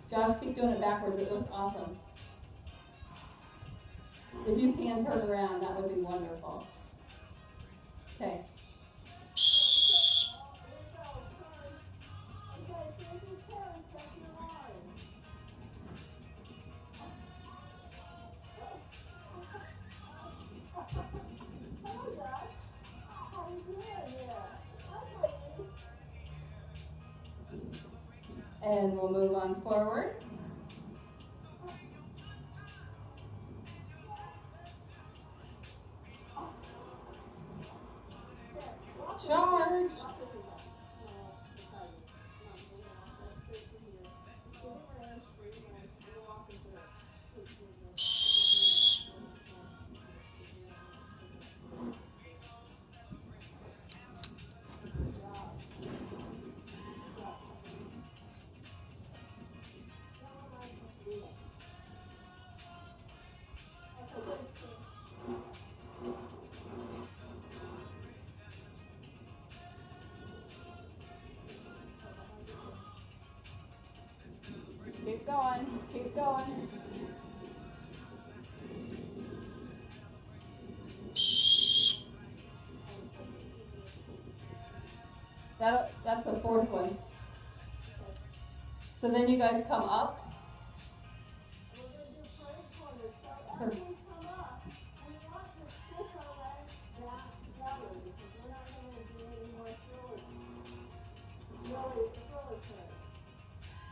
Josh, keep doing it backwards. It looks awesome. If you can turn around, that would be wonderful. Okay. And we'll move on forward. Charge. Keep going, keep going. That's the fourth one. So then you guys come up.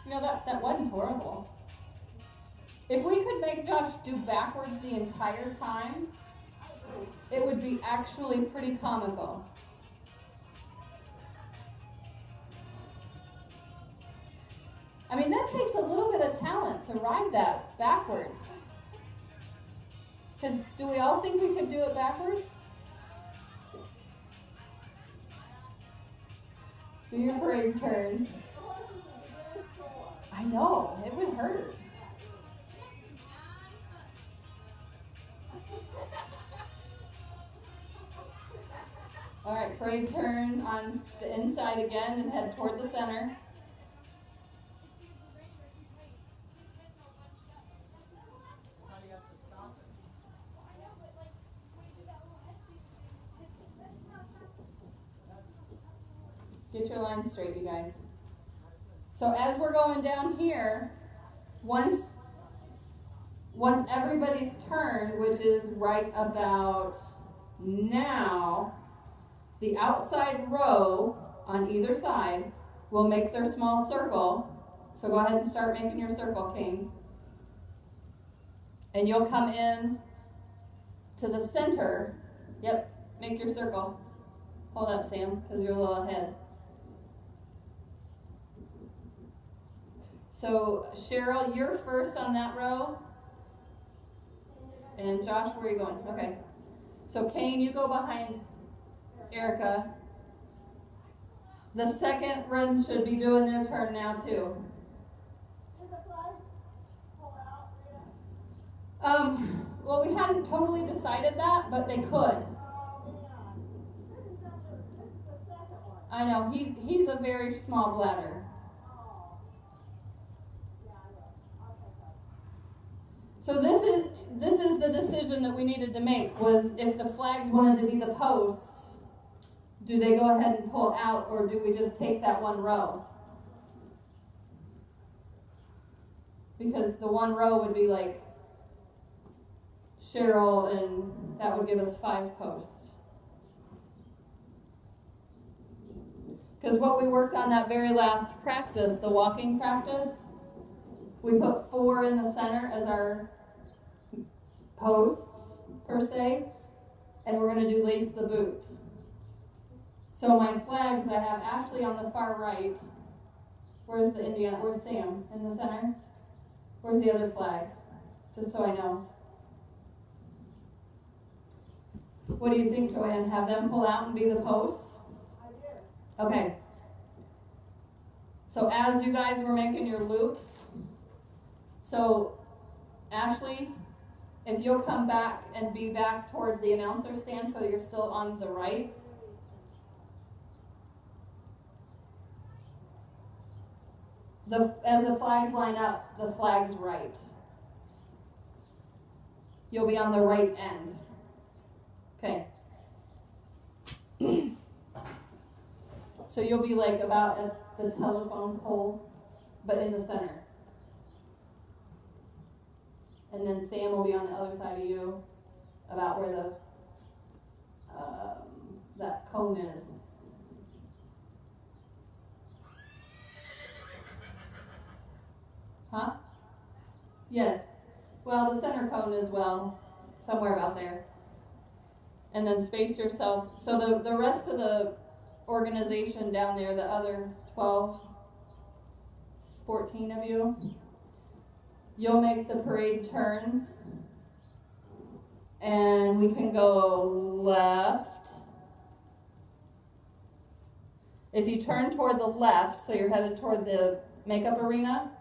You know, that wasn't horrible. If we could make Josh do backwards the entire time, it would be actually pretty comical. I mean, that takes a little bit of talent to ride that backwards. Because do we all think we could do it backwards? Do your parade turns. I know, it would hurt. All right, parade turn on the inside again and head toward the center. Get your line straight, you guys. So as we're going down here, once everybody's turn, which is right about now, the outside row on either side will make their small circle. So go ahead and start making your circle, King. And you'll come in to the center. Yep, make your circle. Hold up, Sam, because you're a little ahead. So, Cheryl, you're first on that row. And Josh, where are you going? Okay. So, Kane, you go behind Erica. The second run should be doing their turn now, too. Well, we hadn't totally decided that, but they could. I know, he's a very small bladder. So this is the decision that we needed to make, was if the flags wanted to be the posts, do they go ahead and pull out, or do we just take that one row? Because the one row would be like Cheryl, and that would give us 5 posts. Because what we worked on that very last practice, the walking practice, we put 4 in the center as our posts, per se, and we're going to do lace the boot. So my flags, I have Ashley on the far right. Where's the Indiana? Where's Sam? In the center? Where's the other flags? Just so I know. What do you think, Joanne? Have them pull out and be the posts? I did. Okay. So as you guys were making your loops, so Ashley, if you'll come back and be back toward the announcer stand so you're still on the right. as the flags line up, the flag's right. You'll be on the right end. Okay. So you'll be like about at the telephone pole, but in the center. And then Sam will be on the other side of you, about where the that cone is. Huh? Yes. Well, the center cone as well, somewhere about there. And then space yourself. So the rest of the organization down there, the other 12, 14 of you, you'll make the parade turns. And we can go left. If you turn toward the left, so you're headed toward the makeup arena,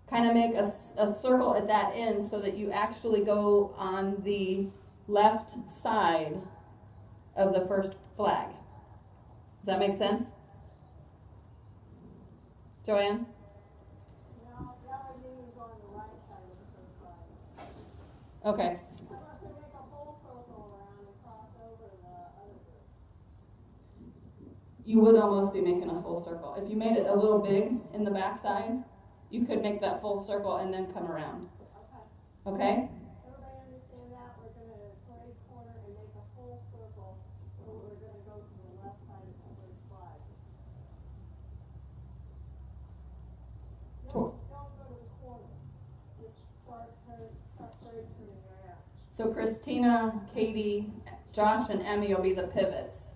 kind of make a circle at that end so that you actually go on the left side of the first flag. Does that make sense? Joanne? No, that would mean you go on the right side of the first flag. Okay. How about to make a whole circle around and cross over the other group? You would almost be making a full circle. If you made it a little big in the back side, you could make that full circle and then come around. Okay. Okay? Everybody understand that? We're going to parade corner and make a full circle. So we're going to go to the left side of the first flag. Don't go to the corner. Just start parade turning around. So Christina, Katie, Josh, and Emmy will be the pivots.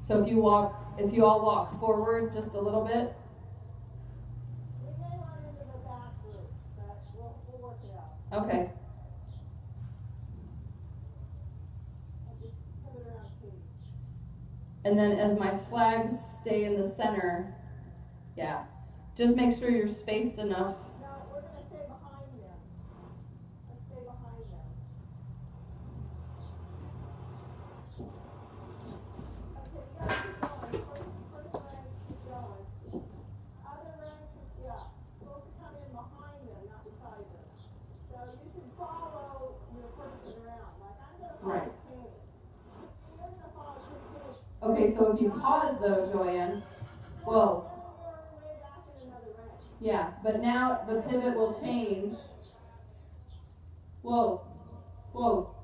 So if you all walk forward just a little bit. We may run into the back group, but we'll work it out. Okay. I'll just pivot around Katie. And then as my flags stay in the center, yeah, just make sure you're spaced enough. No, we're going to stay behind them. Let's stay behind them. Okay, you guys keep going. First rank, keep going. Other ranks, yeah, supposed to come in behind them, not beside them. So you can follow your person around. Like, I'm going to follow Right. Katie. You're going to follow Katie. Okay, so if you pause though, Joanne, whoa. Then you're way back in another rank. Yeah, but now the pivot will change. Whoa, whoa.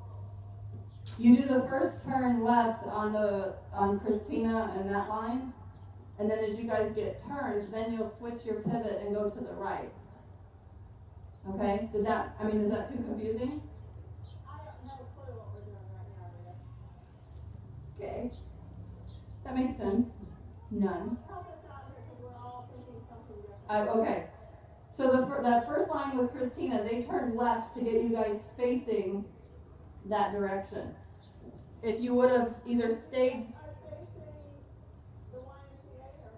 You do the first turn left on Christina and that line, and then as you guys get turned, then you'll switch your pivot and go to the right. Okay? Is that too confusing? I don't have a clue what we're doing right now, Rita. Okay. That makes sense. None. Help us out here because we're all thinking something different. Okay. So that first line with Christina, they turned left to get you guys facing that direction. If you would have either stayed, Are they saying the YMCA or?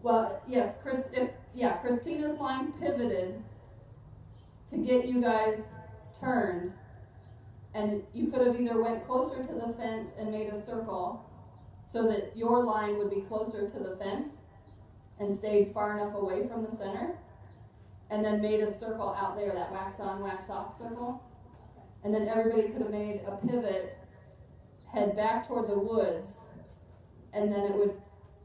well, yes, Christina's line pivoted to get you guys turned, and you could have either went closer to the fence and made a circle so that your line would be closer to the fence and stayed far enough away from the center, and then made a circle out there, that wax on, wax off circle. And then everybody could have made a pivot, head back toward the woods, and then it would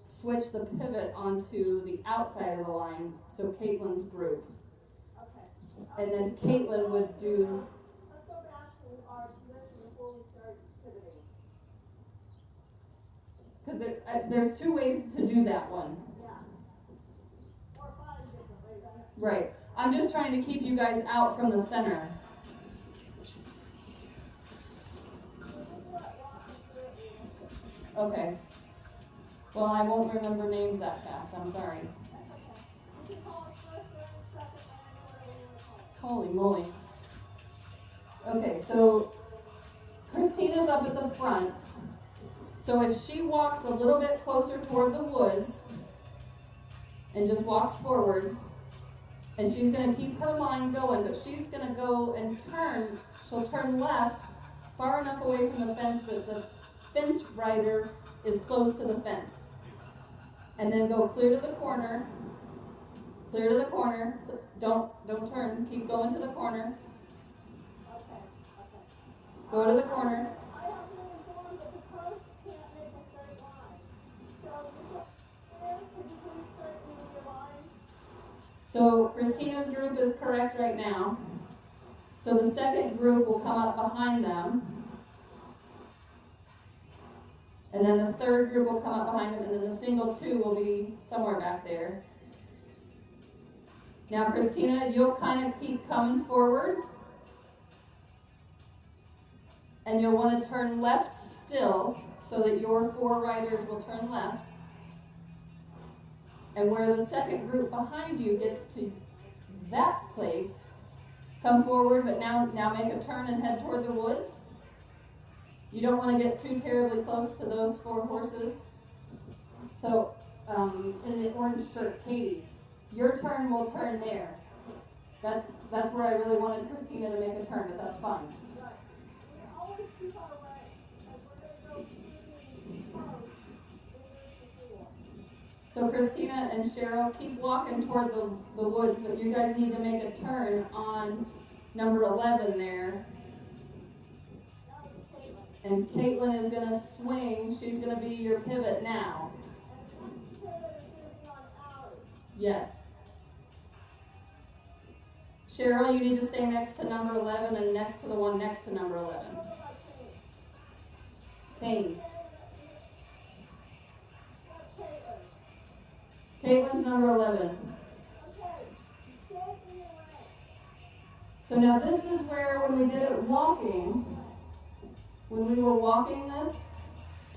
switch the pivot onto the outside of the line, so Caitlin's group. Okay. And then Caitlin would do, Let's go back to our position before we start pivoting. because there's two ways to do that one. Yeah. 4 or 5 different ways. Right. I'm just trying to keep you guys out from the center. Okay. Well, I won't remember names that fast. I'm sorry. Holy moly. Okay, so Christina's up at the front. So if she walks a little bit closer toward the woods and just walks forward, and she's going to keep her line going, but she's going to go and turn. She'll turn left far enough away from the fence that the fence rider is close to the fence. And then go clear to the corner. Clear to the corner. Don't turn. Keep going to the corner. Okay. Go to the corner. I have been informed that the post can't make a straight line. So could you please straighten me the line? So Christina's group is correct right now. So the second group will come up behind them. And then the third group will come up behind them, and then the single two will be somewhere back there. Now, Christina, you'll kind of keep coming forward. And you'll want to turn left still, so that your 4 riders will turn left. And where the second group behind you gets to that place, come forward, but now make a turn and head toward the woods. You don't want to get too terribly close to those 4 horses. So, in the orange shirt, Katie, your turn will turn there. That's where I really wanted Christina to make a turn, but that's fine. Right. We always keep our way. As we're going to go through the post, before. So Christina and Cheryl, keep walking toward the woods, but you guys need to make a turn on number 11 there. And Caitlin is going to swing. She's going to be your pivot now. And this pivot is going to be on ours. Yes. Cheryl, you need to stay next to number 11 and next to the one next to number 11. Kane. Caitlin's number 11. So now this is where, when we did it walking, when we were walking this,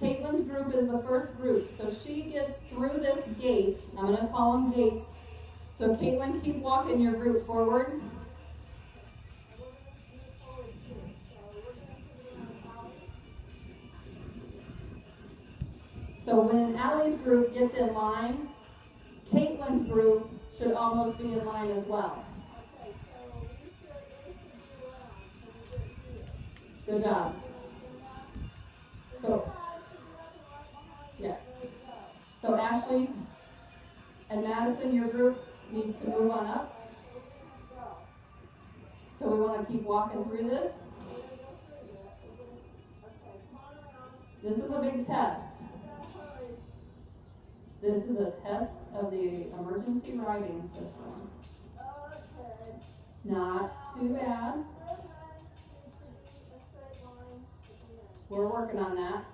Caitlin's group is the first group. So she gets through this gate. I'm going to call them gates. So Caitlin, keep walking your group forward. So when Allie's group gets in line, Caitlin's group should almost be in line as well. Good job. So, yeah. So Ashley and Madison, your group needs to move on up. So we want to keep walking through this. This is a big test. This is a test of the emergency riding system. Not too bad. We're working on that.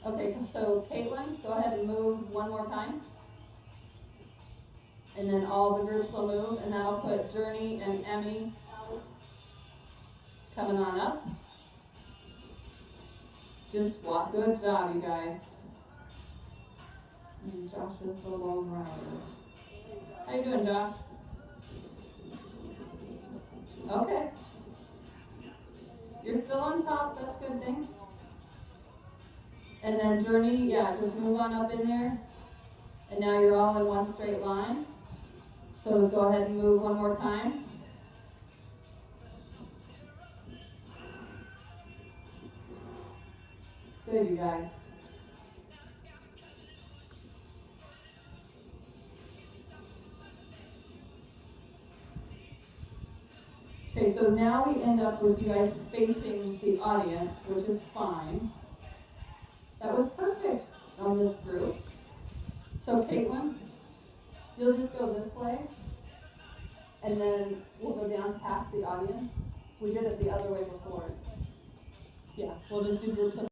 Okay, so Caitlin, go ahead and move one more time. And then all the groups will move, and that'll put Journey and Emmy coming on up. Just walk. Good job, you guys. And Josh is the lone rider. How you doing, Josh? Okay. You're still on top. That's a good thing. And then Journey, yeah, just move on up in there. And now you're all in one straight line. So go ahead and move one more time. Good, you guys. Okay, so now we end up with you guys facing the audience, which is fine. That was perfect on this group. So Caitlin, you'll just go this way, and then we'll go down past the audience. We did it the other way before. Yeah, we'll just do groups of